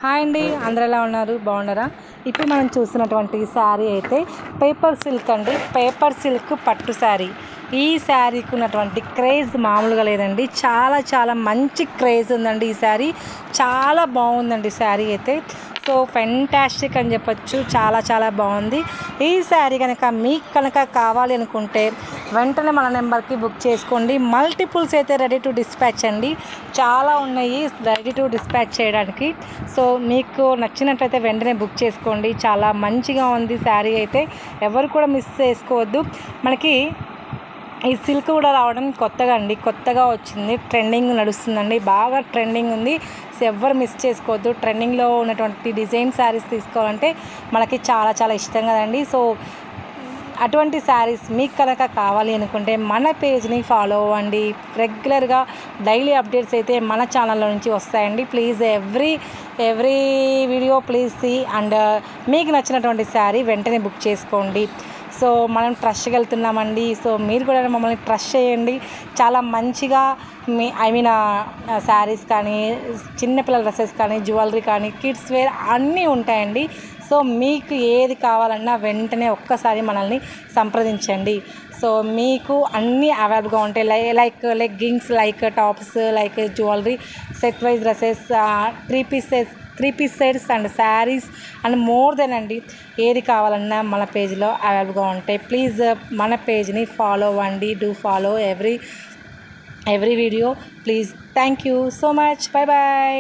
Hi అండి, అందరు ఎలా ఉన్నారు? బాగున్నారా? ఇప్పుడు మనం చూస్తున్నటువంటి శారీ అయితే పేపర్ సిల్క్ అండి. పేపర్ సిల్క్ పట్టు శారీ. ఈ శారీకి ఉన్నటువంటి క్రేజ్ మామూలుగా లేదండి. చాలా చాలా మంచి క్రేజ్ ఉందండి. ఈ శారీ చాలా బాగుందండి. శారీ అయితే సో ఫెంటాస్టిక్ అని చెప్పొచ్చు. చాలా చాలా బాగుంది. ఈ శారీ కనుక మీకు కనుక కావాలి అనుకుంటే వెంటనే మన నెంబర్కి బుక్ చేసుకోండి. మల్టిపుల్స్ అయితే రెడీ టు డిస్పాచ్ అండి. చాలా ఉన్నాయి రెడీ టు డిస్పాచ్ చేయడానికి. సో మీకు నచ్చినట్లయితే వెంటనే బుక్ చేసుకోండి. చాలా మంచిగా ఉంది శారీ అయితే, ఎవరు కూడా మిస్ చేసుకోవద్దు. మనకి ఈ సిల్క్ కూడా రావడం కొత్తగా అండి, కొత్తగా వచ్చింది. ట్రెండింగ్ నడుస్తుందండి, బాగా ట్రెండింగ్ ఉంది. సో ఎవ్వరు మిస్ చేసుకోవద్దు. ట్రెండింగ్లో ఉన్నటువంటి డిజైన్ శారీస్ తీసుకోవాలంటే మనకి చాలా చాలా ఇష్టం కదండి. సో అటువంటి శారీస్ మీకు కనుక కావాలి అనుకుంటే మన పేజ్ని ఫాలో అవ్వండి. రెగ్యులర్గా డైలీ అప్డేట్స్ అయితే మన ఛానల్లో నుంచి వస్తాయండి. Please every video please see and మీకు నచ్చినటువంటి శారీ వెంటనే బుక్ చేసుకోండి. సో మనం ట్రస్ట్కి వెళ్తున్నామండి. సో మీరు కూడా మమ్మల్ని ట్రస్ట్ చేయండి. చాలా మంచిగా శారీస్ కానీ, చిన్నపిల్లల డ్రెస్సెస్ కానీ, జ్యువెలరీ కానీ, కిడ్స్ వేర్ అన్నీ ఉంటాయండి. సో మీకు ఏది కావాలన్నా వెంటనే ఒక్కసారి మనల్ని సంప్రదించండి. సో మీకు అన్నీ అవైలబుల్గా ఉంటాయి. Like leggings, like tops, like jewellery, set wise dresses, three piece sets and saris and more then అండి. ఏది కావాలన్నా మన పేజ్లో అవైలబుల్గా ఉంటాయి. ప్లీజ్ మన పేజ్ని ఫాలో అవ్వండి. Do follow every video please. Thank you so much. Bye bye.